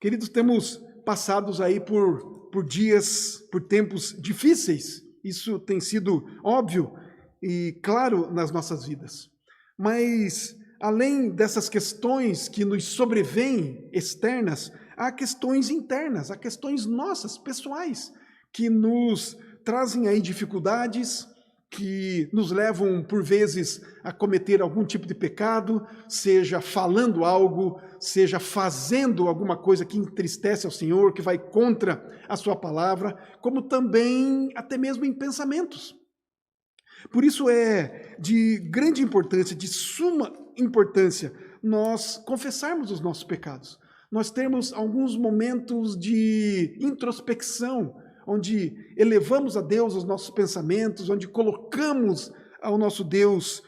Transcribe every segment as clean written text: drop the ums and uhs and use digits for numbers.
Queridos, temos passados aí por dias, por tempos difíceis. Isso tem sido óbvio e claro nas nossas vidas. Mas, além dessas questões que nos sobrevêm externas, há questões internas, há questões nossas, pessoais, que nos trazem aí dificuldades, que nos levam, por vezes, a cometer algum tipo de pecado, seja falando algo, seja fazendo alguma coisa que entristece ao Senhor, que vai contra a sua palavra, como também até mesmo em pensamentos. Por isso é de grande importância, de suma importância, nós confessarmos os nossos pecados. Nós temos alguns momentos de introspecção, onde elevamos a Deus os nossos pensamentos, onde colocamos ao nosso Deus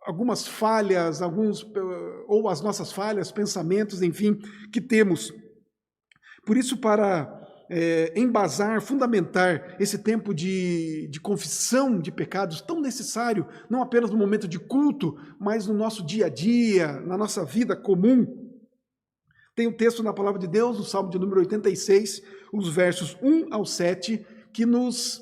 algumas falhas, ou as nossas falhas, pensamentos, enfim, que temos. Por isso, para embasar, fundamentar esse tempo de confissão de pecados tão necessário, não apenas no momento de culto, mas no nosso dia a dia, na nossa vida comum. Tem um texto na palavra de Deus, no Salmo de número 86, os versos 1 ao 7, que nos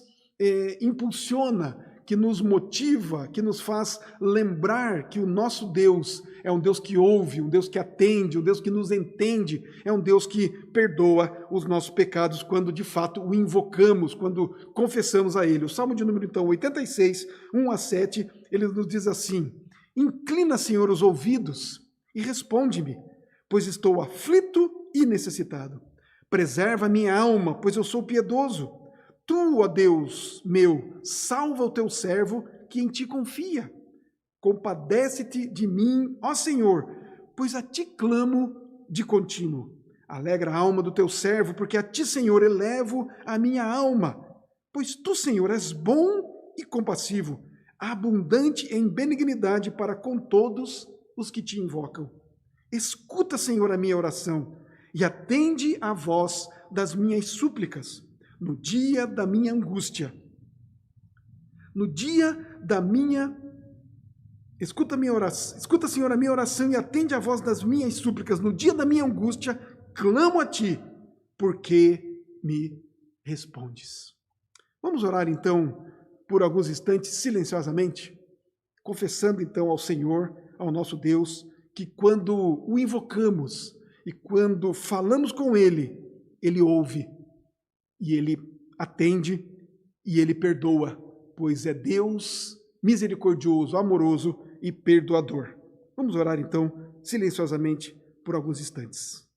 impulsiona, que nos motiva, que nos faz lembrar que o nosso Deus é um Deus que ouve, um Deus que atende, um Deus que nos entende, é um Deus que perdoa os nossos pecados quando de fato o invocamos, quando confessamos a Ele. O Salmo de número, então, 86, 1 a 7, ele nos diz assim: Inclina, Senhor, os ouvidos e responde-me, pois estou aflito e necessitado. Preserva minha alma, pois eu sou piedoso. Tu, ó Deus meu, salva o teu servo que em ti confia. Compadece-te de mim, ó Senhor, pois a ti clamo de contínuo. Alegra a alma do teu servo, porque a ti, Senhor, elevo a minha alma. Pois tu, Senhor, és bom e compassivo, abundante em benignidade para com todos os que te invocam. Escuta, Senhor, a minha oração e atende à voz das minhas súplicas no dia da minha angústia. No dia da minha... Escuta, Senhor, a minha oração e atende à voz das minhas súplicas. No dia da minha angústia, clamo a ti, porque me respondes. Vamos orar, então, por alguns instantes, silenciosamente, confessando, então, ao Senhor, ao nosso Deus, que quando o invocamos e quando falamos com Ele, Ele ouve e Ele atende e Ele perdoa, pois é Deus misericordioso, amoroso e perdoador. Vamos orar então silenciosamente por alguns instantes.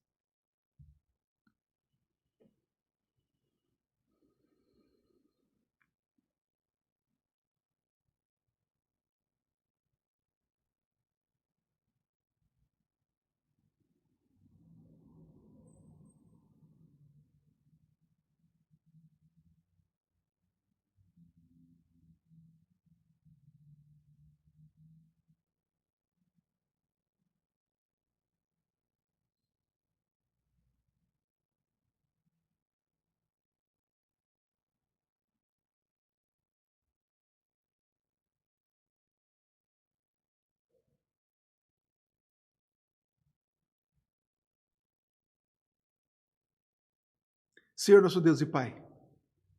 Senhor nosso Deus e Pai,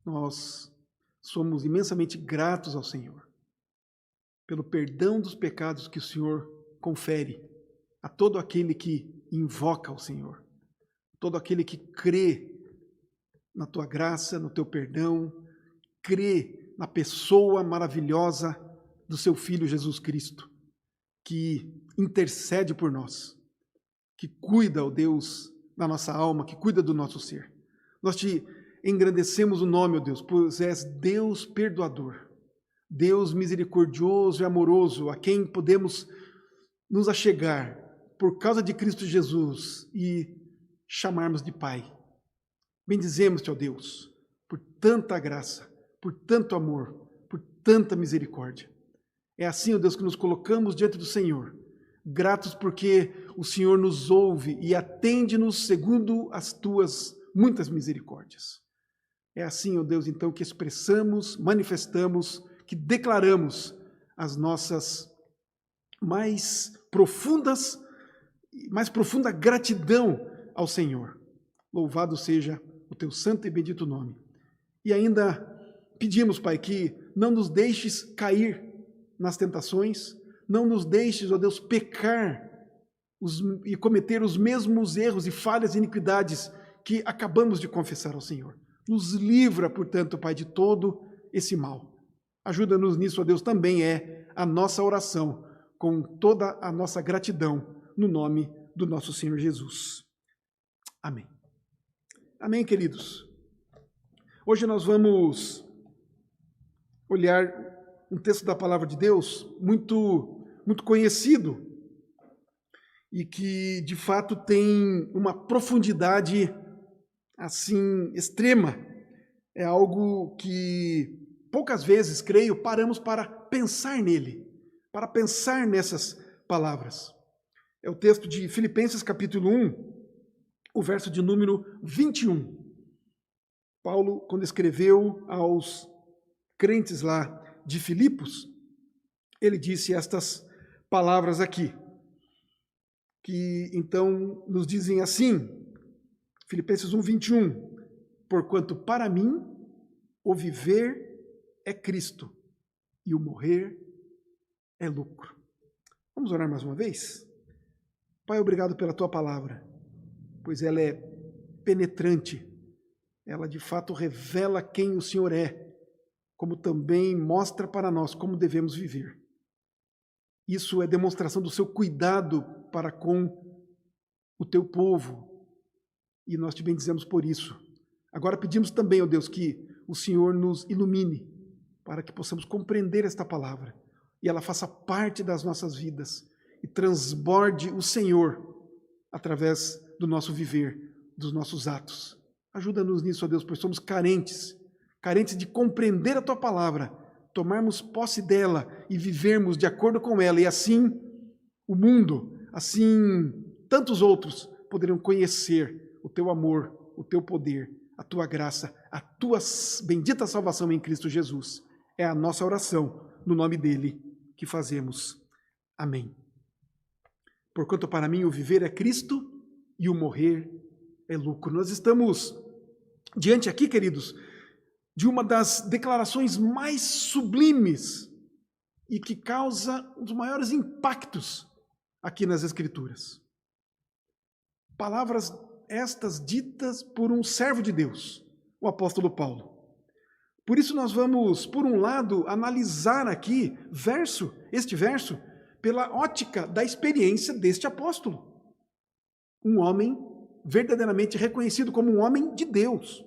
nós somos imensamente gratos ao Senhor pelo perdão dos pecados que o Senhor confere a todo aquele que invoca o Senhor, todo aquele que crê na Tua graça, no Teu perdão, crê na pessoa maravilhosa do Seu Filho Jesus Cristo, que intercede por nós, que cuida, ó Deus, da nossa alma, que cuida do nosso ser. Nós te engrandecemos o nome, ó Deus, pois és Deus perdoador, Deus misericordioso e amoroso, a quem podemos nos achegar por causa de Cristo Jesus e chamarmos de Pai. Bendizemos-te, ó Deus, por tanta graça, por tanto amor, por tanta misericórdia. É assim, ó Deus, que nos colocamos diante do Senhor, gratos porque o Senhor nos ouve e atende-nos segundo as tuas muitas misericórdias. É assim, ó Deus, então, que expressamos, manifestamos, que declaramos as nossas mais profunda gratidão ao Senhor. Louvado seja o teu santo e bendito nome. E ainda pedimos, Pai, que não nos deixes cair nas tentações, não nos deixes, ó Deus, pecar e cometer os mesmos erros e falhas e iniquidades que acabamos de confessar ao Senhor. Nos livra, portanto, Pai, de todo esse mal. Ajuda-nos nisso, ó Deus, também é a nossa oração, com toda a nossa gratidão, no nome do nosso Senhor Jesus. Amém. Amém, queridos. Hoje nós vamos olhar um texto da Palavra de Deus muito conhecido e que, de fato, tem uma profundidade, assim, extrema. É algo que poucas vezes, creio, paramos para pensar nele, para pensar nessas palavras. É o texto de Filipenses capítulo 1, o verso de número 21. Paulo, quando escreveu aos crentes lá de Filipos, ele disse estas palavras aqui, que então nos dizem assim, Filipenses 1, 21, porquanto para mim o viver é Cristo e o morrer é lucro. Vamos orar mais uma vez? Pai, obrigado pela tua palavra, pois ela é penetrante, ela de fato revela quem o Senhor é, como também mostra para nós como devemos viver. Isso é demonstração do seu cuidado para com o teu povo, e nós te bendizemos por isso. Agora pedimos também, ó Deus, que o Senhor nos ilumine, para que possamos compreender esta palavra, e ela faça parte das nossas vidas, e transborde o Senhor através do nosso viver, dos nossos atos. Ajuda-nos nisso, ó Deus, pois somos carentes de compreender a tua palavra, tomarmos posse dela e vivermos de acordo com ela, e assim o mundo, assim tantos outros poderão conhecer o teu amor, o teu poder, a tua graça, a tua bendita salvação em Cristo Jesus. É a nossa oração, no nome dele que fazemos. Amém. Porquanto para mim o viver é Cristo e o morrer é lucro. Nós estamos diante aqui, queridos, de uma das declarações mais sublimes e que causa um dos maiores impactos aqui nas Escrituras. Palavras estas ditas por um servo de Deus, o apóstolo Paulo. Por isso nós vamos, por um lado, analisar aqui este verso, pela ótica da experiência deste apóstolo. Um homem verdadeiramente reconhecido como um homem de Deus.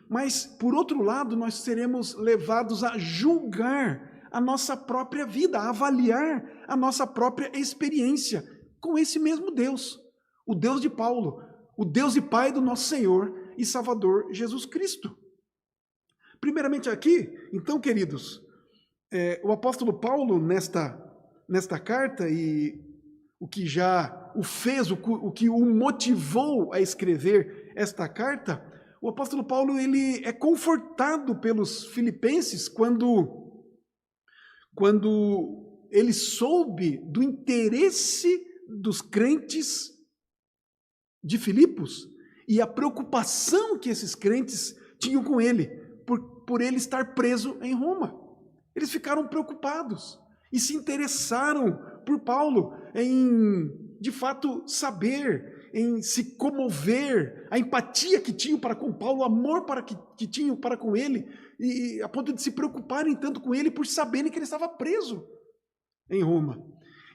Mas, por outro lado, nós seremos levados a julgar a nossa própria vida, a avaliar a nossa própria experiência com esse mesmo Deus, o Deus de Paulo, o Deus e Pai do nosso Senhor e Salvador Jesus Cristo. Primeiramente aqui, então, queridos, o apóstolo Paulo, nesta carta, e o que já o fez, o que o motivou a escrever esta carta, o apóstolo Paulo ele é confortado pelos filipenses quando ele soube do interesse dos crentes de Filipos e a preocupação que esses crentes tinham com ele, por ele estar preso em Roma. Eles ficaram preocupados e se interessaram por Paulo em, de fato, saber, em se comover, a empatia que tinham para com Paulo, o amor que tinham para com ele, e a ponto de se preocuparem tanto com ele por saberem que ele estava preso em Roma.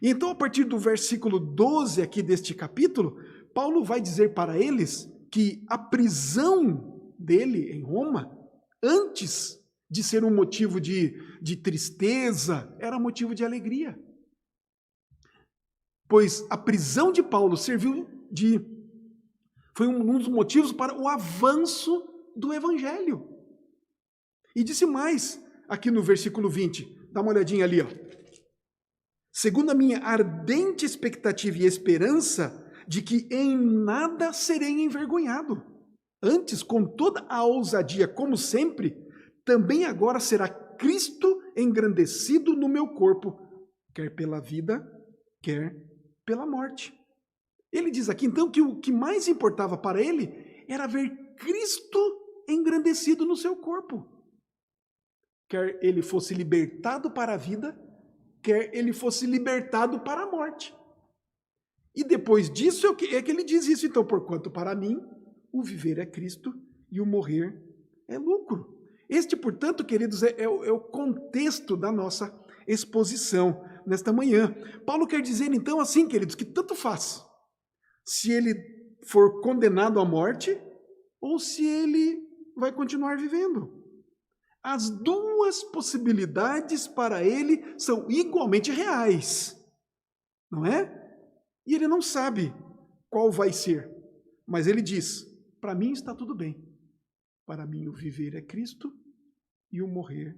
E então, a partir do versículo 12 aqui deste capítulo, Paulo vai dizer para eles que a prisão dele em Roma, antes de ser um motivo de tristeza, era motivo de alegria. Pois a prisão de Paulo foi um dos motivos para o avanço do Evangelho. E disse mais, aqui no versículo 20, dá uma olhadinha ali, ó. Segundo a minha ardente expectativa e esperança de que em nada serei envergonhado, antes, com toda a ousadia, como sempre, também agora será Cristo engrandecido no meu corpo, quer pela vida, quer pela morte. Ele diz aqui, então, que o que mais importava para ele era ver Cristo engrandecido no seu corpo. Quer ele fosse libertado para a vida, quer ele fosse libertado para a morte. E depois disso é que ele diz isso, então, porquanto para mim o viver é Cristo e o morrer é lucro. Este, portanto, queridos, é o contexto da nossa exposição nesta manhã. Paulo quer dizer, então, assim, queridos, que tanto faz se ele for condenado à morte ou se ele vai continuar vivendo. As duas possibilidades para ele são igualmente reais, não é? E ele não sabe qual vai ser, mas ele diz, para mim está tudo bem. Para mim o viver é Cristo e o morrer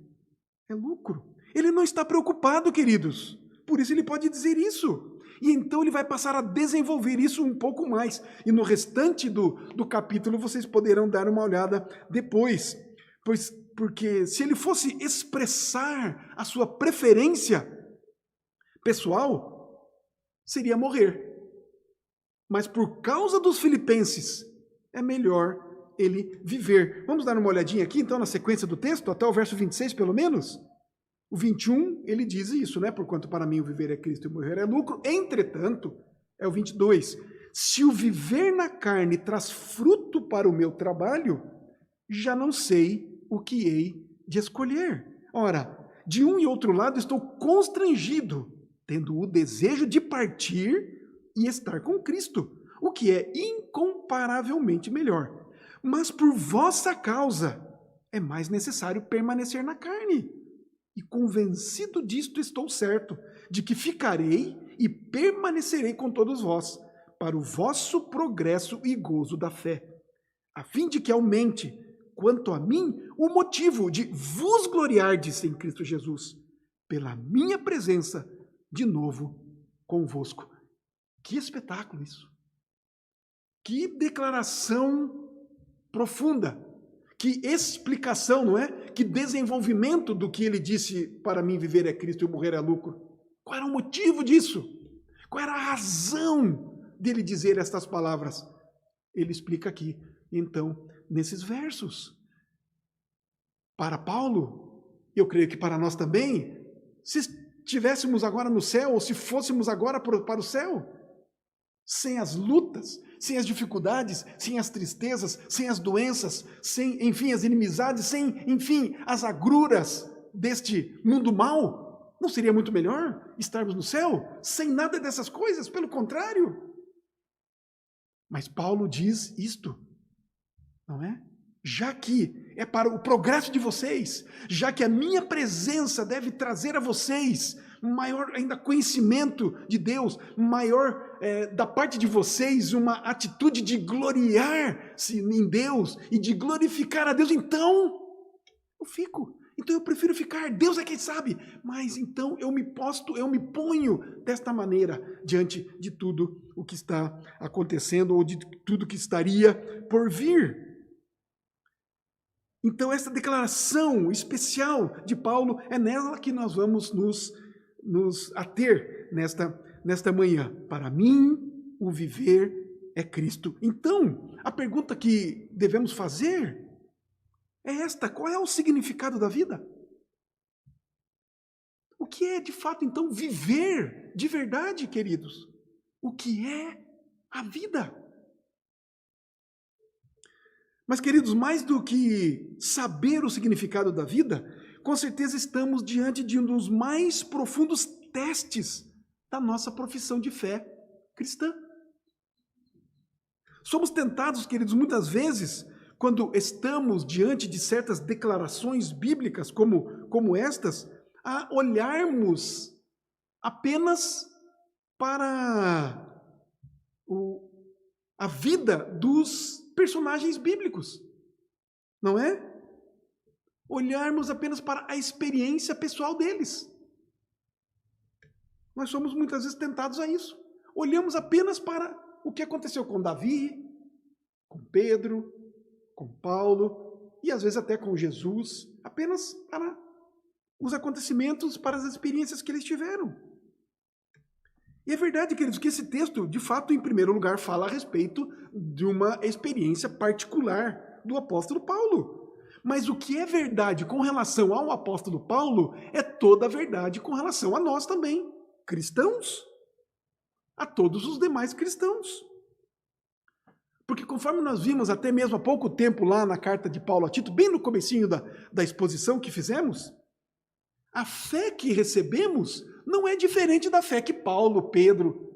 é lucro. Ele não está preocupado, queridos, por isso ele pode dizer isso. E então ele vai passar a desenvolver isso um pouco mais. E no restante do capítulo vocês poderão dar uma olhada depois. Porque se ele fosse expressar a sua preferência pessoal, seria morrer. Mas por causa dos filipenses, é melhor ele viver. Vamos dar uma olhadinha aqui, então, na sequência do texto, até o verso 26, pelo menos? O 21, ele diz isso, né? Porquanto para mim o viver é Cristo e o morrer é lucro. Entretanto, é o 22. Se o viver na carne traz fruto para o meu trabalho, já não sei o que hei de escolher. Ora, de um e outro lado estou constrangido, tendo o desejo de partir e estar com Cristo, o que é incomparavelmente melhor. Mas por vossa causa é mais necessário permanecer na carne. E convencido disto estou certo, de que ficarei e permanecerei com todos vós, para o vosso progresso e gozo da fé, a fim de que aumente, quanto a mim, o motivo de vos gloriardes em Cristo Jesus, pela minha presença de novo convosco. Que espetáculo isso! Que declaração profunda! Que explicação, não é? Que desenvolvimento do que ele disse, para mim viver é Cristo e morrer é lucro. Qual era o motivo disso? Qual era a razão dele dizer estas palavras? Ele explica aqui, então, nesses versos. Para Paulo, eu creio que para nós também, se estivéssemos agora no céu, ou se fôssemos agora para o céu, sem as lutas, sem as dificuldades, sem as tristezas, sem as doenças, sem, enfim, as inimizades, sem, enfim, as agruras deste mundo mau, não seria muito melhor estarmos no céu sem nada dessas coisas? Pelo contrário. Mas Paulo diz isto, não é? Já que é para o progresso de vocês, já que a minha presença deve trazer a vocês maior ainda conhecimento de Deus, maior da parte de vocês uma atitude de gloriar-se em Deus e de glorificar a Deus, então eu fico. Então eu prefiro ficar, Deus é quem sabe, mas então eu me ponho desta maneira diante de tudo o que está acontecendo ou de tudo que estaria por vir. Então essa declaração especial de Paulo é nela que nós vamos nos ater nesta manhã. Para mim, o viver é Cristo. Então, a pergunta que devemos fazer é esta: qual é o significado da vida? O que é, de fato, então, viver de verdade, queridos? O que é a vida? Mas, queridos, mais do que saber o significado da vida, com certeza estamos diante de um dos mais profundos testes da nossa profissão de fé cristã. Somos tentados, queridos, muitas vezes, quando estamos diante de certas declarações bíblicas como estas, a olharmos apenas para a vida dos personagens bíblicos, não é? Olharmos apenas para a experiência pessoal deles. Nós somos muitas vezes tentados a isso. Olhamos apenas para o que aconteceu com Davi, com Pedro, com Paulo e às vezes até com Jesus, apenas para os acontecimentos, para as experiências que eles tiveram. E é verdade, queridos, que esse texto, de fato, em primeiro lugar, fala a respeito de uma experiência particular do apóstolo Paulo. Mas o que é verdade com relação ao apóstolo Paulo é toda a verdade com relação a nós também, cristãos, a todos os demais cristãos. Porque conforme nós vimos até mesmo há pouco tempo lá na carta de Paulo a Tito, bem no comecinho da exposição que fizemos, a fé que recebemos não é diferente da fé que Paulo, Pedro,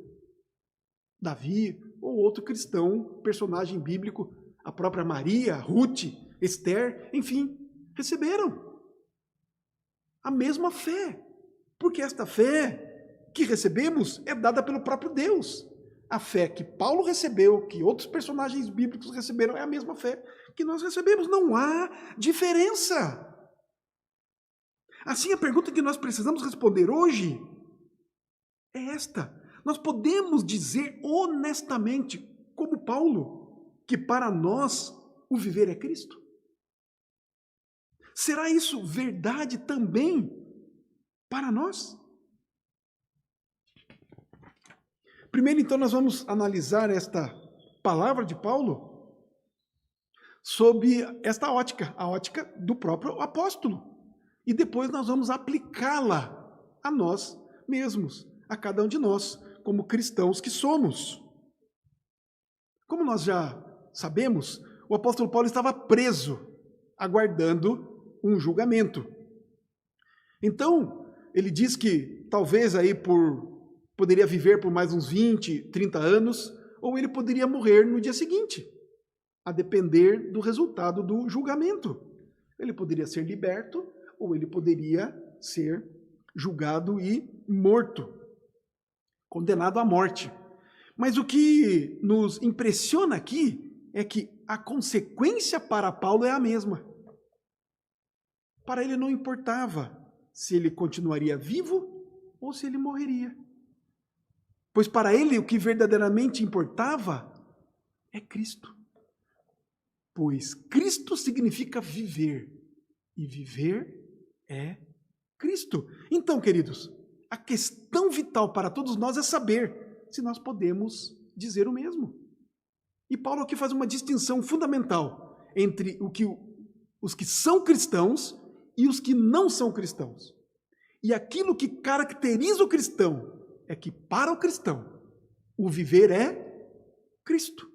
Davi ou outro cristão, personagem bíblico, a própria Maria, Ruth, Esther, enfim, receberam. A mesma fé. Porque esta fé que recebemos é dada pelo próprio Deus. A fé que Paulo recebeu, que outros personagens bíblicos receberam, é a mesma fé que nós recebemos. Não há diferença. Assim, a pergunta que nós precisamos responder hoje é esta. Nós podemos dizer honestamente, como Paulo, que para nós o viver é Cristo? Será isso verdade também para nós? Primeiro, então, nós vamos analisar esta palavra de Paulo sob esta ótica, a ótica do próprio apóstolo. E depois nós vamos aplicá-la a nós mesmos, a cada um de nós, como cristãos que somos. Como nós já sabemos, o apóstolo Paulo estava preso, aguardando um julgamento. Então, ele diz que talvez aí poderia viver por mais uns 20, 30 anos, ou ele poderia morrer no dia seguinte, a depender do resultado do julgamento. Ele poderia ser liberto, ou ele poderia ser julgado e morto, condenado à morte. Mas o que nos impressiona aqui é que a consequência para Paulo é a mesma. Para ele não importava se ele continuaria vivo ou se ele morreria. Pois para ele o que verdadeiramente importava é Cristo. Pois Cristo significa viver, e viver é Cristo. Então, queridos, a questão vital para todos nós é saber se nós podemos dizer o mesmo. E Paulo aqui faz uma distinção fundamental entre os que são cristãos e os que não são cristãos. E aquilo que caracteriza o cristão é que, para o cristão, o viver é Cristo.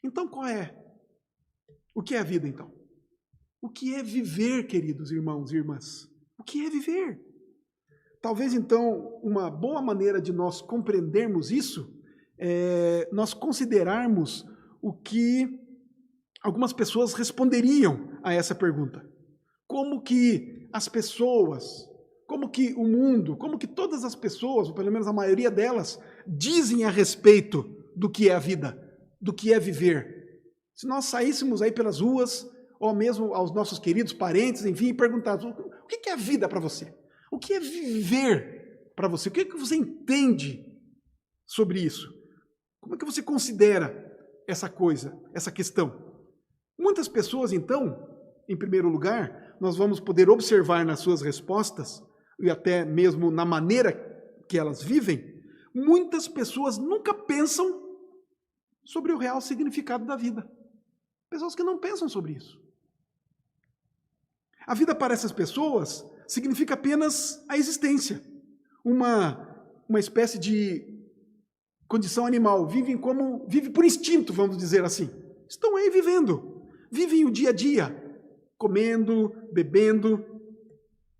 Então, qual é? O que é a vida, então? O que é viver, queridos irmãos e irmãs? O que é viver? Talvez, então, uma boa maneira de nós compreendermos isso é nós considerarmos o que algumas pessoas responderiam a essa pergunta. Como que as pessoas, como que o mundo, como que todas as pessoas, ou pelo menos a maioria delas, dizem a respeito do que é a vida, do que é viver. Se nós saíssemos aí pelas ruas, ou mesmo aos nossos queridos parentes, enfim, e perguntássemos, o que é a vida para você? O que é viver para você? O que é que você entende sobre isso? Como é que você considera essa coisa, essa questão? Muitas pessoas, então, em primeiro lugar, nós vamos poder observar nas suas respostas, e até mesmo na maneira que elas vivem, muitas pessoas nunca pensam sobre o real significado da vida. Pessoas que não pensam sobre isso. A vida para essas pessoas significa apenas a existência. Uma espécie de condição animal. Vive por instinto, vamos dizer assim. Estão aí vivendo. Vivem o dia a dia, comendo, bebendo,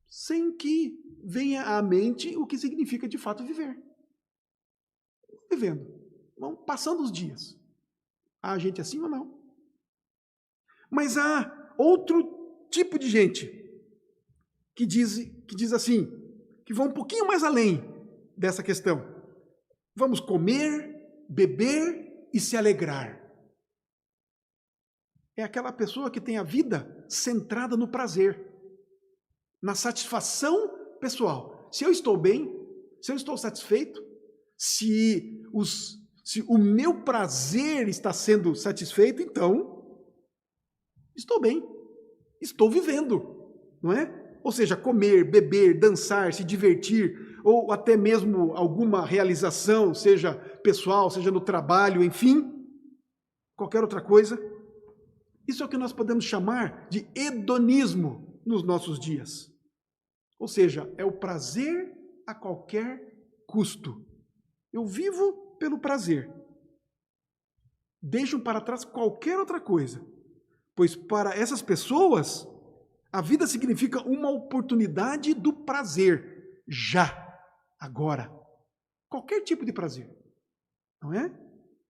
sem que venha à mente o que significa de fato viver. Vivendo. Vão passando os dias. Há gente assim ou não? Mas há outro tipo de gente que diz assim, que vão um pouquinho mais além dessa questão. Vamos comer, beber e se alegrar. É aquela pessoa que tem a vida centrada no prazer, na satisfação pessoal. Se eu estou bem, se eu estou satisfeito, se o meu prazer está sendo satisfeito, então estou bem, estou vivendo, não é? Ou seja, comer, beber, dançar, se divertir, ou até mesmo alguma realização, seja pessoal, seja no trabalho, enfim, qualquer outra coisa. Isso é o que nós podemos chamar de hedonismo nos nossos dias. Ou seja, é o prazer a qualquer custo. Eu vivo pelo prazer. Deixo para trás qualquer outra coisa, pois para essas pessoas, a vida significa uma oportunidade do prazer, já, agora. Qualquer tipo de prazer, não é?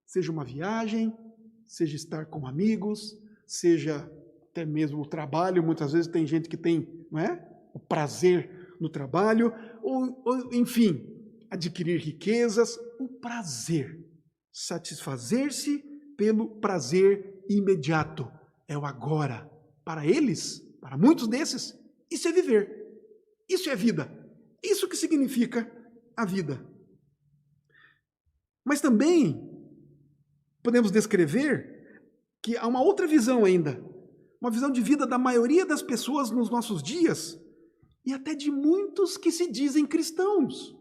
Seja uma viagem, seja estar com amigos, seja até mesmo o trabalho. Muitas vezes tem gente que tem, não é? O prazer no trabalho, ou enfim, adquirir riquezas, o prazer, satisfazer-se pelo prazer imediato, é o agora. Para eles, para muitos desses, isso é viver, isso é vida, isso que significa a vida. Mas também podemos descrever que há uma outra visão ainda, uma visão de vida da maioria das pessoas nos nossos dias, e até de muitos que se dizem cristãos.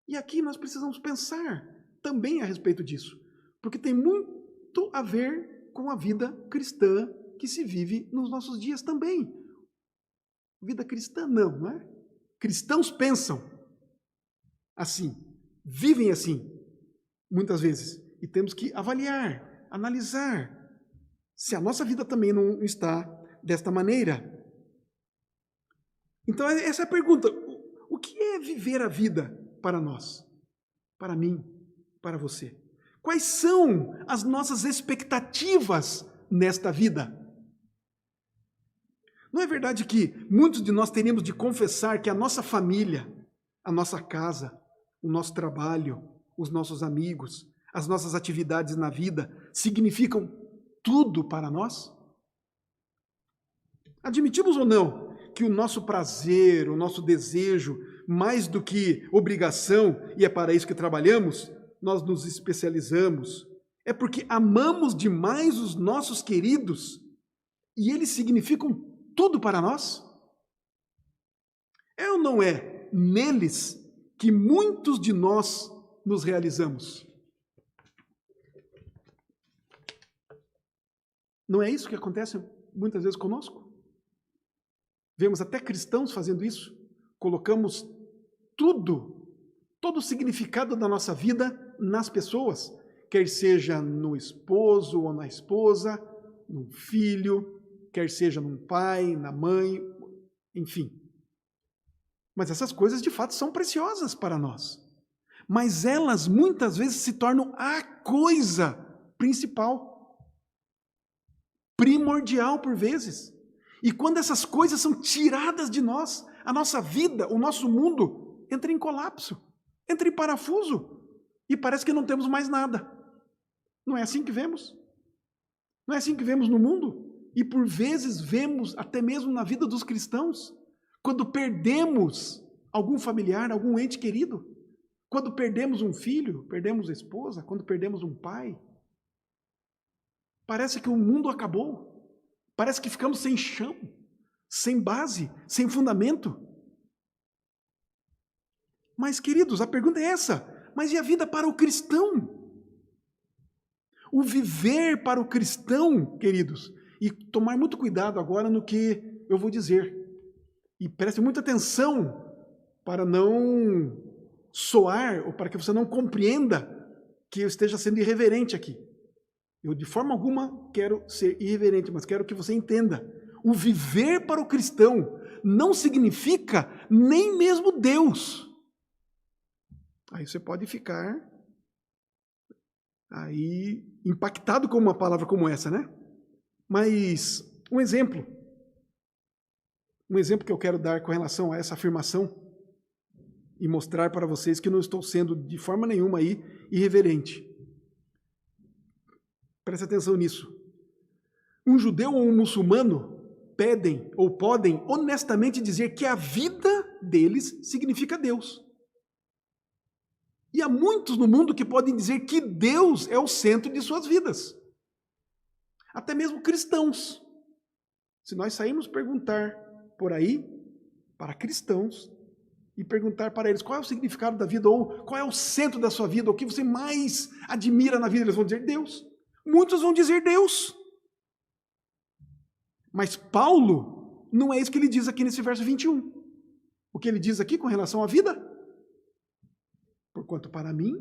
E aqui nós precisamos pensar também a respeito disso, porque tem muito a ver com a vida cristã que se vive nos nossos dias também. Vida cristã não é? Cristãos pensam assim, vivem assim, muitas vezes, e temos que avaliar, analisar, se a nossa vida também não está desta maneira. Então, essa é a pergunta. O que é viver a vida para nós? Para mim, para você? Quais são as nossas expectativas nesta vida? Não é verdade que muitos de nós teríamos de confessar que a nossa família, a nossa casa, o nosso trabalho, os nossos amigos, as nossas atividades na vida significam tudo para nós? Admitimos ou não que o nosso prazer, o nosso desejo, mais do que obrigação, e é para isso que trabalhamos, nós nos especializamos, é porque amamos demais os nossos queridos e eles significam tudo para nós? É ou não é neles que muitos de nós nos realizamos? Não é isso que acontece muitas vezes conosco? Vemos até cristãos fazendo isso. Colocamos tudo, todo o significado da nossa vida nas pessoas, quer seja no esposo ou na esposa, no filho, quer seja num pai, na mãe, enfim. Mas essas coisas de fato são preciosas para nós. Mas elas muitas vezes se tornam a coisa principal, primordial por vezes. E quando essas coisas são tiradas de nós, a nossa vida, o nosso mundo, entra em colapso, entra em parafuso, e parece que não temos mais nada. Não é assim que vemos? Não é assim que vemos no mundo? E por vezes vemos, até mesmo na vida dos cristãos, quando perdemos algum familiar, algum ente querido, quando perdemos um filho, perdemos a esposa, quando perdemos um pai, parece que o mundo acabou. Parece que ficamos sem chão, sem base, sem fundamento. Mas, queridos, a pergunta é essa: mas e a vida para o cristão? O viver para o cristão, queridos, e tomar muito cuidado agora no que eu vou dizer. E preste muita atenção para não soar, ou para que você não compreenda que eu esteja sendo irreverente aqui. Eu, de forma alguma, quero ser irreverente, mas quero que você entenda. O viver para o cristão não significa nem mesmo Deus. Aí você pode ficar aí impactado com uma palavra como essa, né? Mas um exemplo que eu quero dar com relação a essa afirmação e mostrar para vocês que não estou sendo de forma nenhuma aí irreverente. Preste atenção nisso. Um judeu ou um muçulmano pedem ou podem honestamente dizer que a vida deles significa Deus. E há muitos no mundo que podem dizer que Deus é o centro de suas vidas. Até mesmo cristãos. Se nós sairmos perguntar por aí para cristãos e perguntar para eles qual é o significado da vida, ou qual é o centro da sua vida, ou o que você mais admira na vida. Eles vão dizer Deus. Muitos vão dizer Deus. Mas Paulo, não é isso que ele diz aqui nesse verso 21. O que ele diz aqui com relação à vida? Porquanto para mim,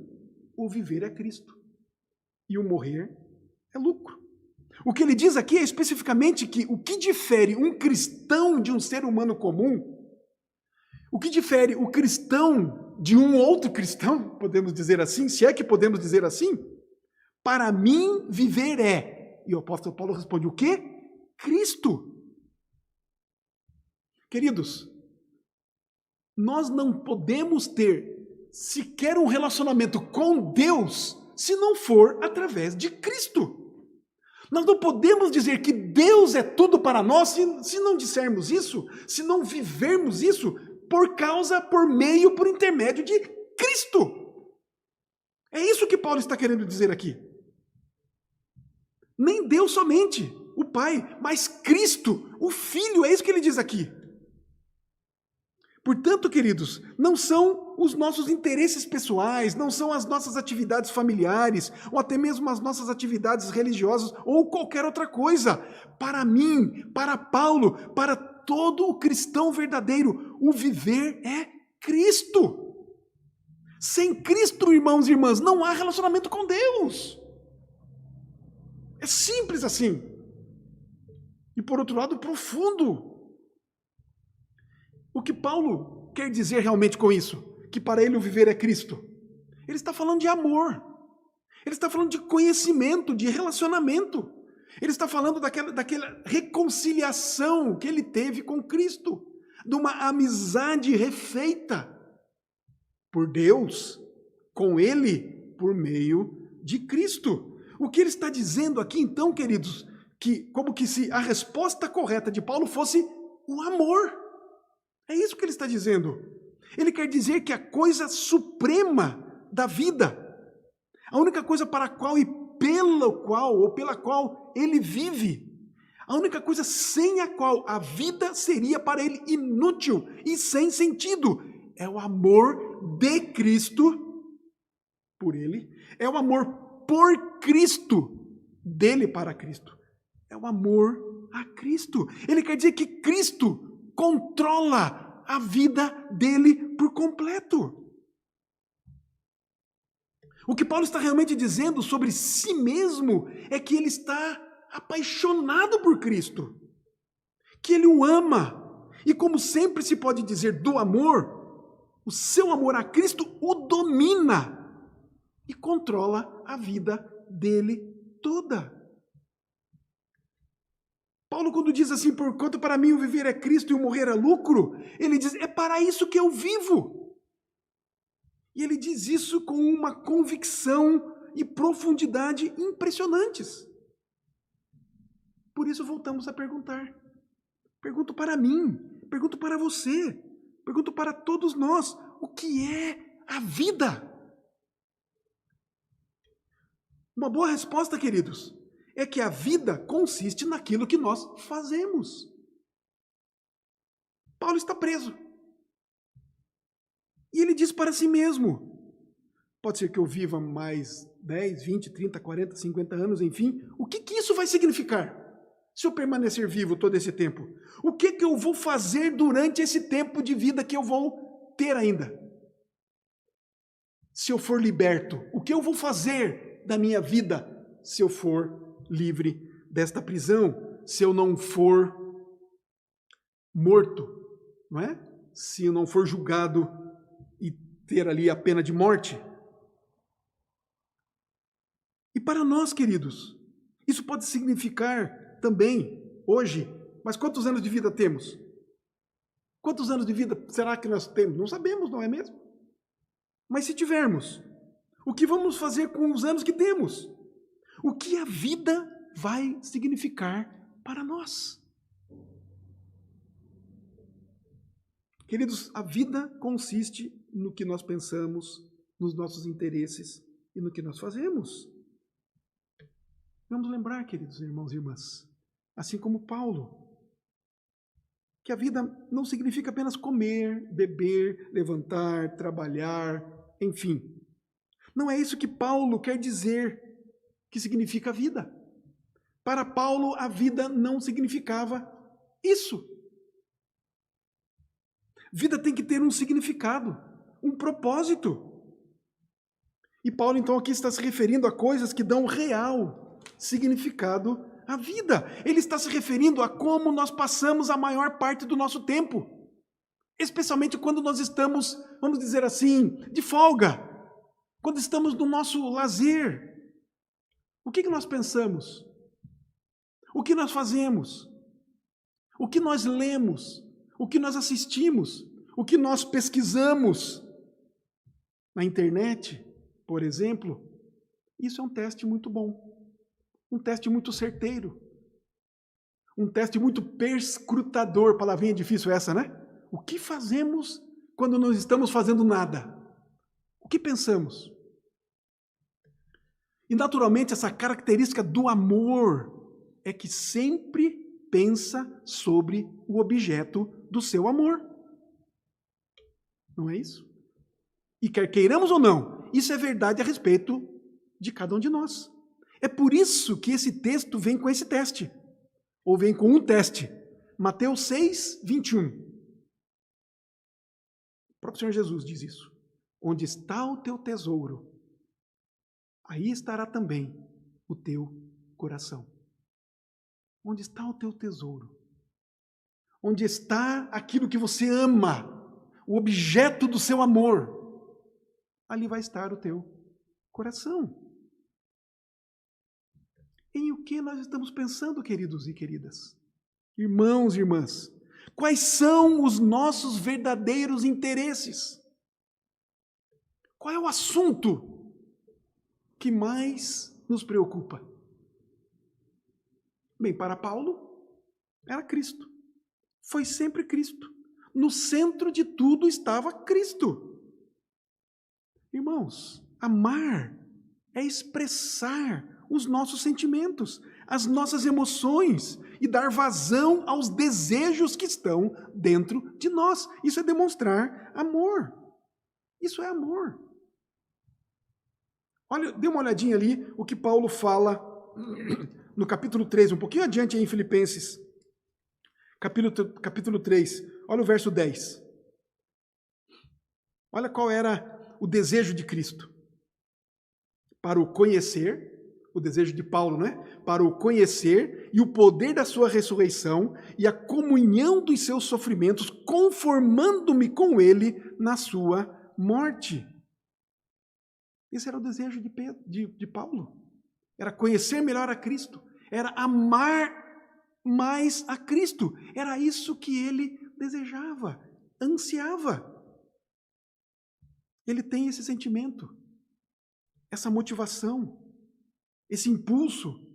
o viver é Cristo, e o morrer é lucro. O que ele diz aqui é especificamente que o que difere um cristão de um ser humano comum, o que difere o cristão de um outro cristão, podemos dizer assim, se é que podemos dizer assim, para mim viver é. E o apóstolo Paulo responde, o quê? Cristo. Queridos, nós não podemos ter sequer um relacionamento com Deus se não for através de Cristo. Nós não podemos dizer que Deus é tudo para nós se não dissermos isso, se não vivermos isso por meio, por intermédio de Cristo. É isso que Paulo está querendo dizer aqui. Nem Deus somente, o Pai, mas Cristo, o Filho, é isso que ele diz aqui. Portanto, queridos, não são os nossos interesses pessoais, não são as nossas atividades familiares, ou até mesmo as nossas atividades religiosas, ou qualquer outra coisa. Para mim, para Paulo, para todo o cristão verdadeiro, o viver é Cristo. Sem Cristo, irmãos e irmãs, não há relacionamento com Deus. É simples assim. E por outro lado, profundo. O que Paulo quer dizer realmente com isso? Que para ele o viver é Cristo. Ele está falando de amor. Ele está falando de conhecimento, de relacionamento. Ele está falando daquela reconciliação que ele teve com Cristo. De uma amizade refeita por Deus, com ele, por meio de Cristo. O que ele está dizendo aqui então, queridos, que como que se a resposta correta de Paulo fosse o amor. É isso que ele está dizendo. Ele quer dizer que a coisa suprema da vida, a única coisa para a qual e pela qual ele vive, a única coisa sem a qual a vida seria para ele inútil e sem sentido, é o amor de Cristo por ele, é o amor por Cristo, dele para Cristo, é o amor a Cristo. Ele quer dizer que Cristo controla a vida dele por completo. O que Paulo está realmente dizendo sobre si mesmo é que ele está apaixonado por Cristo, que ele o ama, e como sempre se pode dizer do amor, o seu amor a Cristo o domina e controla a vida dele toda. Paulo, quando diz assim, porquanto para mim o viver é Cristo e o morrer é lucro, ele diz, é para isso que eu vivo. E ele diz isso com uma convicção e profundidade impressionantes. Por isso voltamos a perguntar. Pergunto para mim, pergunto para você, pergunto para todos nós, o que é a vida? Uma boa resposta, queridos, é que a vida consiste naquilo que nós fazemos. Paulo está preso. E ele diz para si mesmo, pode ser que eu viva mais 10, 20, 30, 40, 50 anos, enfim, o que isso vai significar? Se eu permanecer vivo todo esse tempo, o que eu vou fazer durante esse tempo de vida que eu vou ter ainda? Se eu for liberto, o que eu vou fazer da minha vida se eu for livre desta prisão? Se eu não for morto, não é? Se eu não for julgado e ter ali a pena de morte? E para nós, queridos, isso pode significar também, hoje, mas quantos anos de vida temos? Quantos anos de vida será que nós temos? Não sabemos, não é mesmo? Mas se tivermos, o que vamos fazer com os anos que temos? O que a vida vai significar para nós? Queridos, a vida consiste no que nós pensamos, nos nossos interesses e no que nós fazemos. Vamos lembrar, queridos irmãos e irmãs, assim como Paulo, que a vida não significa apenas comer, beber, levantar, trabalhar, enfim. Não é isso que Paulo quer dizer que significa a vida. Para Paulo, a vida não significava isso. Vida tem que ter um significado, um propósito. E Paulo, então, aqui está se referindo a coisas que dão real significado à vida. Ele está se referindo a como nós passamos a maior parte do nosso tempo. Especialmente quando nós estamos, vamos dizer assim, de folga. Quando estamos no nosso lazer. O que nós pensamos? O que nós fazemos? O que nós lemos? O que nós assistimos? O que nós pesquisamos na internet? Por exemplo, isso é um teste muito bom, um teste muito certeiro, um teste muito perscrutador, palavrinha difícil essa, né? O que fazemos quando não estamos fazendo nada? O que pensamos? E naturalmente essa característica do amor é que sempre pensa sobre o objeto do seu amor. Não é isso? E quer queiramos ou não, isso é verdade a respeito de cada um de nós. É por isso que esse texto vem com esse teste, ou vem com um teste. Mateus 6, 21. O próprio Senhor Jesus diz isso. Onde está o teu tesouro, aí estará também o teu coração. Onde está o teu tesouro? Onde está aquilo que você ama, o objeto do seu amor? Ali vai estar o teu coração. Em o que nós estamos pensando, queridos e queridas? Irmãos e irmãs, quais são os nossos verdadeiros interesses? Qual é o assunto que mais nos preocupa? Bem, para Paulo, era Cristo. Foi sempre Cristo. No centro de tudo estava Cristo. Irmãos, amar é expressar os nossos sentimentos, as nossas emoções e dar vazão aos desejos que estão dentro de nós. Isso é demonstrar amor. Isso é amor. Olha, dê uma olhadinha ali o que Paulo fala no capítulo 3, um pouquinho adiante aí em Filipenses. Capítulo 3, olha o verso 10. Olha qual era o desejo de Cristo. Para o conhecer, o desejo de Paulo, né? Para o conhecer e o poder da sua ressurreição e a comunhão dos seus sofrimentos, conformando-me com ele na sua morte. Esse era o desejo de Paulo. Era conhecer melhor a Cristo. Era amar mais a Cristo. Era isso que ele desejava, ansiava. Ele tem esse sentimento, essa motivação, esse impulso.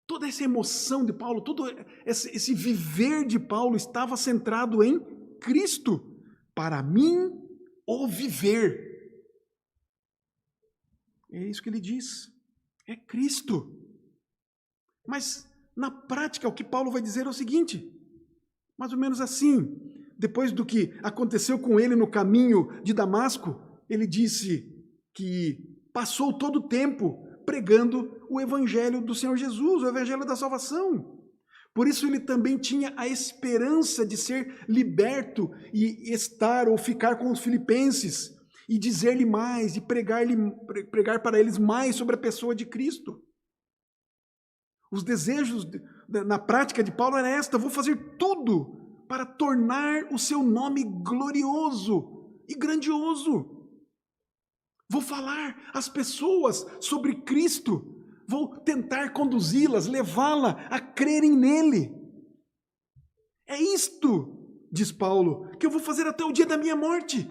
Toda essa emoção de Paulo, todo esse viver de Paulo estava centrado em Cristo. Para mim, o viver. É isso que ele diz. É Cristo. Mas, na prática, o que Paulo vai dizer é o seguinte, mais ou menos assim, depois do que aconteceu com ele no caminho de Damasco, ele disse que passou todo o tempo pregando o evangelho do Senhor Jesus, o evangelho da salvação. Por isso ele também tinha a esperança de ser liberto e estar ou ficar com os filipenses e dizer-lhe mais e pregar para eles mais sobre a pessoa de Cristo. Os desejos na prática de Paulo era esta: vou fazer tudo para tornar o seu nome glorioso e grandioso. Vou falar às pessoas sobre Cristo. Vou tentar conduzi-las, levá-la a crerem nele. É isto, diz Paulo, que eu vou fazer até o dia da minha morte.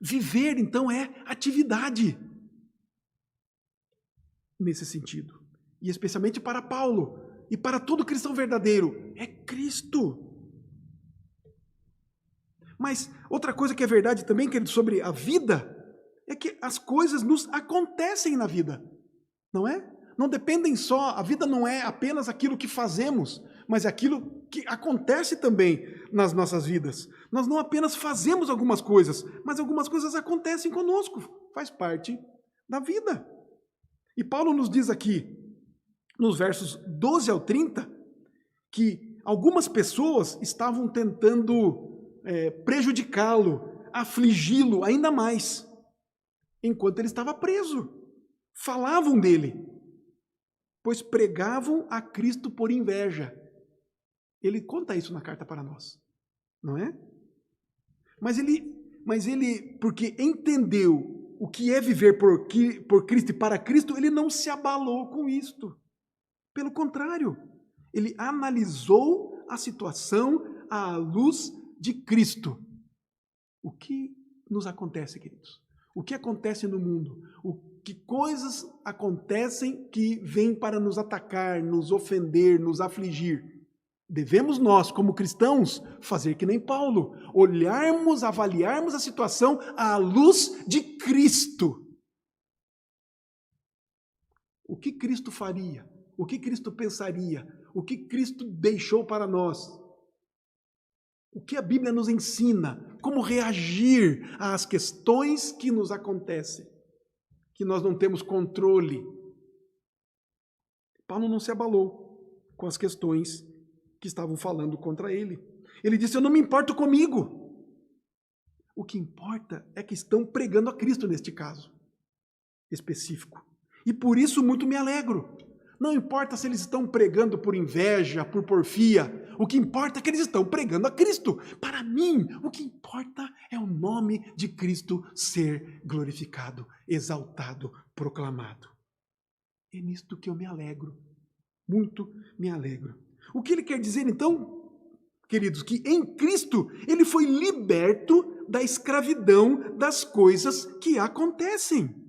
Viver, então, é atividade. Nesse sentido. E especialmente para Paulo. E para todo cristão verdadeiro, é Cristo. Mas outra coisa que é verdade também, querido, sobre a vida, é que as coisas nos acontecem na vida, não é? não dependem só, a vida não é apenas aquilo que fazemos, mas é aquilo que acontece também nas nossas vidas. Nós não apenas fazemos algumas coisas, mas algumas coisas acontecem conosco, faz parte da vida. E Paulo nos diz aqui, nos versos 12 ao 30, que algumas pessoas estavam tentando prejudicá-lo, afligi-lo ainda mais, enquanto ele estava preso. Falavam dele, pois pregavam a Cristo por inveja. Ele conta isso na carta para nós, não é? Mas ele, porque entendeu o que é viver por Cristo e para Cristo, ele não se abalou com isto. Pelo contrário, ele analisou a situação à luz de Cristo. O que nos acontece, queridos? O que acontece no mundo? Que coisas acontecem que vêm para nos atacar, nos ofender, nos afligir? Devemos nós, como cristãos, fazer que nem Paulo, olharmos, avaliarmos a situação à luz de Cristo. O que Cristo faria? O que Cristo pensaria? O que Cristo deixou para nós? O que a Bíblia nos ensina? Como reagir às questões que nos acontecem, que nós não temos controle? Paulo não se abalou com as questões que estavam falando contra ele. Ele disse: eu não me importo comigo. O que importa é que estão pregando a Cristo neste caso específico. E por isso muito me alegro. Não importa se eles estão pregando por inveja, por porfia. O que importa é que eles estão pregando a Cristo. Para mim, o que importa é o nome de Cristo ser glorificado, exaltado, proclamado. É nisto que eu me alegro. Muito me alegro. O que ele quer dizer, então, queridos, que em Cristo ele foi liberto da escravidão das coisas que acontecem.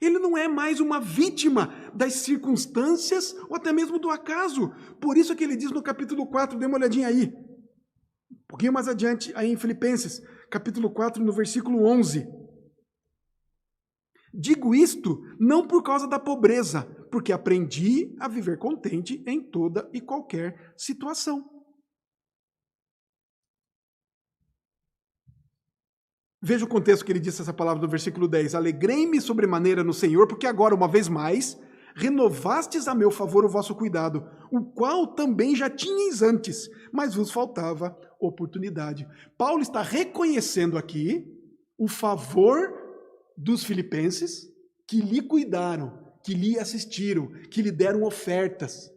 Ele não é mais uma vítima das circunstâncias ou até mesmo do acaso. Por isso que ele diz no capítulo 4, dê uma olhadinha aí, um pouquinho mais adiante, aí em Filipenses, capítulo 4, no versículo 11. Digo isto não por causa da pobreza, porque aprendi a viver contente em toda e qualquer situação. Veja o contexto que ele disse essa palavra no versículo 10. Alegrei-me sobremaneira no Senhor, porque agora, uma vez mais, renovastes a meu favor o vosso cuidado, o qual também já tinhais antes, mas vos faltava oportunidade. Paulo está reconhecendo aqui o favor dos filipenses que lhe cuidaram, que lhe assistiram, que lhe deram ofertas.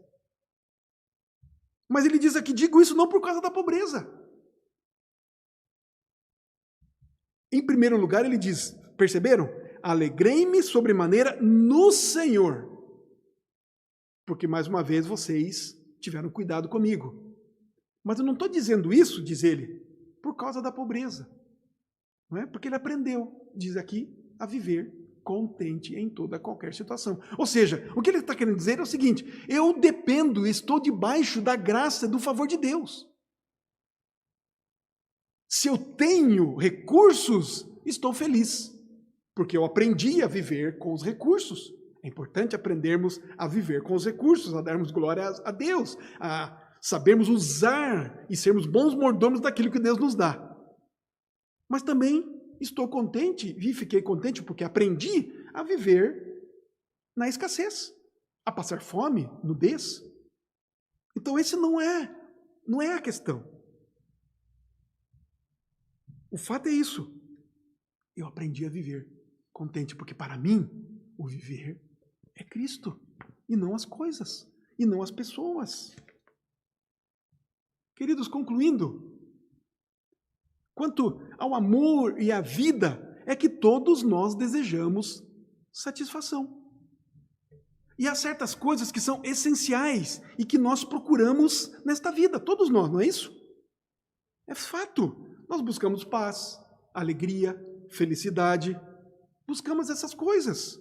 Mas ele diz aqui, digo isso não por causa da pobreza. Em primeiro lugar, ele diz, perceberam? Alegrei-me sobremaneira no Senhor. Porque, mais uma vez, vocês tiveram cuidado comigo. Mas eu não estou dizendo isso, diz ele, por causa da pobreza. Não é? Porque ele aprendeu, diz aqui, a viver contente em toda qualquer situação. Ou seja, o que ele está querendo dizer é o seguinte, eu dependo, estou debaixo da graça, do favor de Deus. Se eu tenho recursos, estou feliz, porque eu aprendi a viver com os recursos. É importante aprendermos a viver com os recursos, a darmos glória a Deus, a sabermos usar e sermos bons mordomos daquilo que Deus nos dá. Mas também estou contente, e fiquei contente porque aprendi a viver na escassez, a passar fome, nudez. Então esse não é a questão. O fato é isso. Eu aprendi a viver contente, porque para mim, o viver é Cristo, e não as coisas, e não as pessoas. Queridos, concluindo, quanto ao amor e à vida, é que todos nós desejamos satisfação. E há certas coisas que são essenciais e que nós procuramos nesta vida, todos nós, não é isso? É fato. Nós buscamos paz, alegria, felicidade, buscamos essas coisas,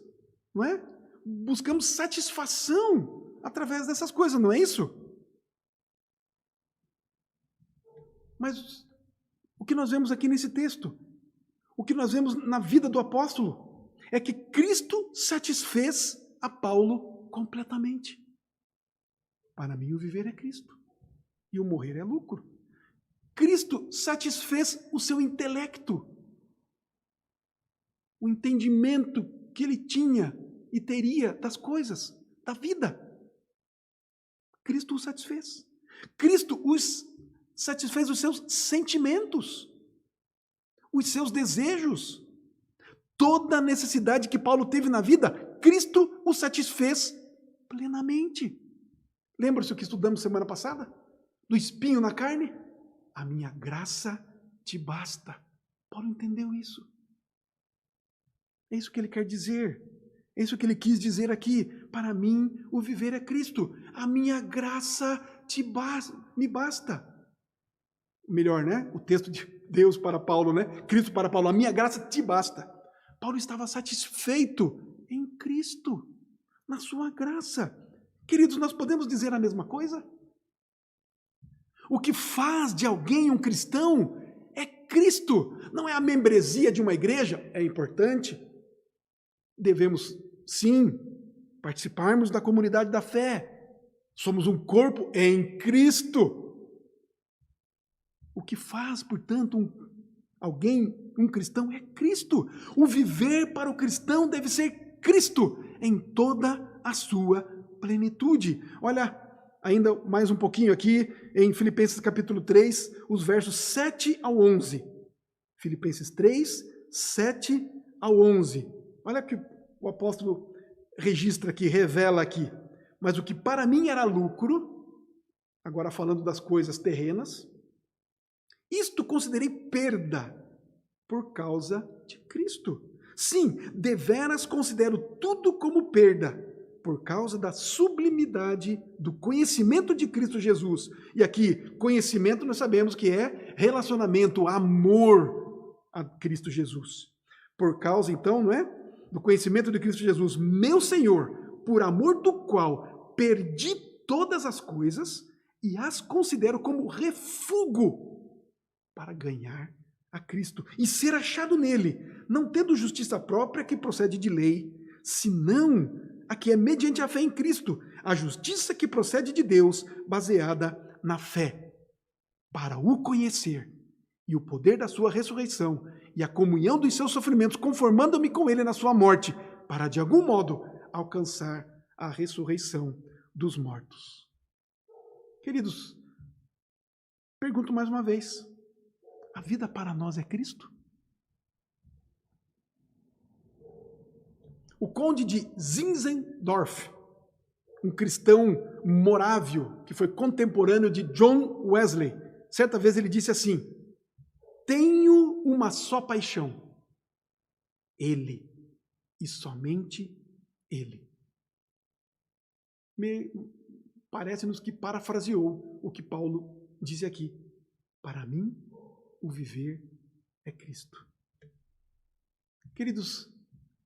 não é? Buscamos satisfação através dessas coisas, não é isso? Mas o que nós vemos aqui nesse texto, o que nós vemos na vida do apóstolo, é que Cristo satisfez a Paulo completamente. Para mim, o viver é Cristo e o morrer é lucro. Cristo satisfez o seu intelecto, o entendimento que ele tinha e teria das coisas, da vida. Cristo o satisfez. Cristo os satisfez os seus sentimentos, os seus desejos. Toda a necessidade que Paulo teve na vida, Cristo o satisfez plenamente. Lembra-se o que estudamos semana passada? Do espinho na carne? A minha graça te basta. Paulo entendeu isso. É isso que ele quer dizer. É isso que ele quis dizer aqui. Para mim, o viver é Cristo. A minha graça me basta. Melhor, né? O texto de Deus para Paulo, né? Cristo para Paulo. A minha graça te basta. Paulo estava satisfeito em Cristo, na sua graça. Queridos, nós podemos dizer a mesma coisa? O que faz de alguém um cristão é Cristo. Não é a membresia de uma igreja. É importante. Devemos, sim, participarmos da comunidade da fé. Somos um corpo em Cristo. O que faz, portanto, um cristão é Cristo. O viver para o cristão deve ser Cristo em toda a sua plenitude. Olha, ainda mais um pouquinho aqui em Filipenses capítulo 3, os versos 7 ao 11. Filipenses 3, 7 ao 11. Olha que o apóstolo registra aqui, revela aqui. Mas o que para mim era lucro, agora falando das coisas terrenas, isto considerei perda por causa de Cristo. Sim, deveras considero tudo como perda por causa da sublimidade do conhecimento de Cristo Jesus. E aqui, conhecimento nós sabemos que é relacionamento, amor a Cristo Jesus. Por causa, então, não é? Do conhecimento de Cristo Jesus, meu Senhor, por amor do qual perdi todas as coisas e as considero como refúgio para ganhar a Cristo e ser achado nele, não tendo justiça própria que procede de lei, senão a que é mediante a fé em Cristo, a justiça que procede de Deus, baseada na fé, para o conhecer e o poder da sua ressurreição e a comunhão dos seus sofrimentos, conformando-me com ele na sua morte, para de algum modo alcançar a ressurreição dos mortos. Queridos, pergunto mais uma vez, a vida para nós é Cristo? O conde de Zinzendorf, um cristão morávio que foi contemporâneo de John Wesley, certa vez ele disse assim: tenho uma só paixão, Ele, e somente Ele. Parece-nos que parafraseou o que Paulo disse aqui. Para mim, o viver é Cristo. Queridos,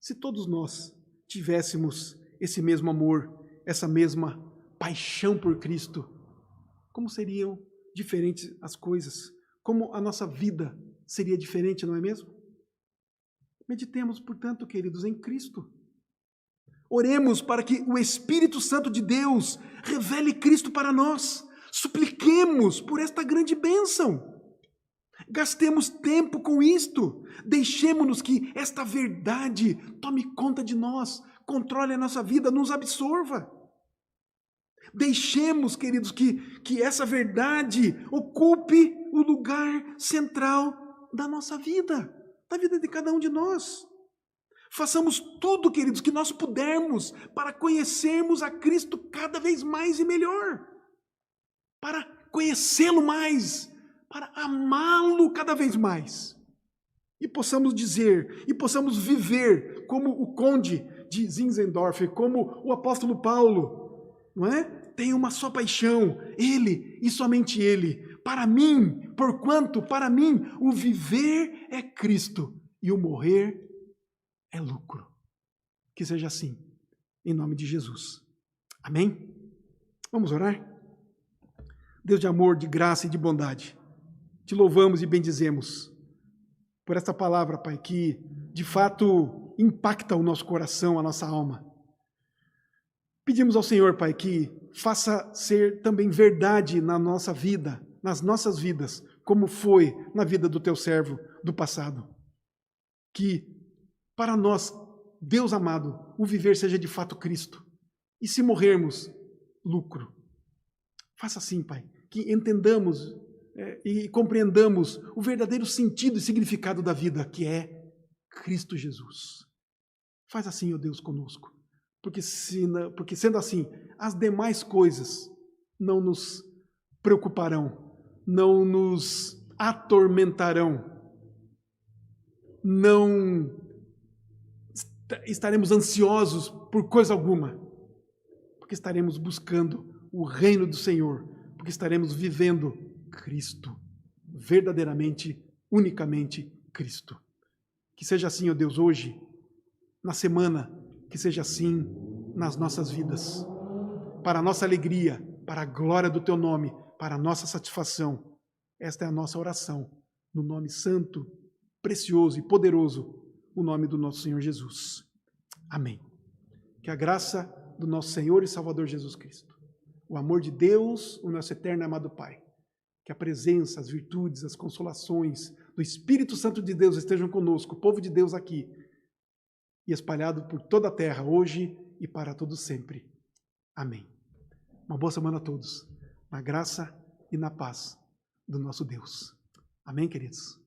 se todos nós tivéssemos esse mesmo amor, essa mesma paixão por Cristo, como seriam diferentes as coisas? Como a nossa vida seria diferente, não é mesmo? Meditemos, portanto, queridos, em Cristo. Oremos para que o Espírito Santo de Deus revele Cristo para nós. Supliquemos por esta grande bênção. Gastemos tempo com isto. Deixemos-nos que esta verdade tome conta de nós, controle a nossa vida, nos absorva. Deixemos, queridos, que essa verdade ocupe o lugar central da nossa vida, da vida de cada um de nós. Façamos tudo, queridos, que nós pudermos para conhecermos a Cristo cada vez mais e melhor, para conhecê-lo mais, para amá-lo cada vez mais. E possamos dizer, e possamos viver como o conde de Zinzendorf, como o apóstolo Paulo, não é? Tem uma só paixão, Ele e somente Ele. Para mim, porquanto para mim o viver é Cristo e o morrer é lucro. Que seja assim, em nome de Jesus. Amém? Vamos orar? Deus de amor, de graça e de bondade, te louvamos e bendizemos por esta palavra, Pai, que de fato impacta o nosso coração, a nossa alma. Pedimos ao Senhor, Pai, que faça ser também verdade na nossa vida, nas nossas vidas, como foi na vida do teu servo do passado. Que para nós, Deus amado, o viver seja de fato Cristo. E se morrermos, lucro. Faça assim, Pai, que entendamos e compreendamos o verdadeiro sentido e significado da vida, que é Cristo Jesus. Faz assim, ó Deus, conosco. Porque sendo assim, as demais coisas não nos preocuparão, não nos atormentarão, não estaremos ansiosos por coisa alguma, porque estaremos buscando o reino do Senhor, porque estaremos vivendo Cristo, verdadeiramente, unicamente Cristo. Que seja assim, ó Deus, hoje, na semana, que seja assim nas nossas vidas, para a nossa alegria, para a glória do Teu nome, para a nossa satisfação. Esta é a nossa oração, no nome santo, precioso e poderoso, o nome do nosso Senhor Jesus. Amém. Que a graça do nosso Senhor e Salvador Jesus Cristo, o amor de Deus, o nosso eterno e amado Pai, que a presença, as virtudes, as consolações do Espírito Santo de Deus estejam conosco, o povo de Deus aqui, e espalhado por toda a terra, hoje e para todo sempre. Amém. Uma boa semana a todos, na graça e na paz do nosso Deus. Amém, queridos?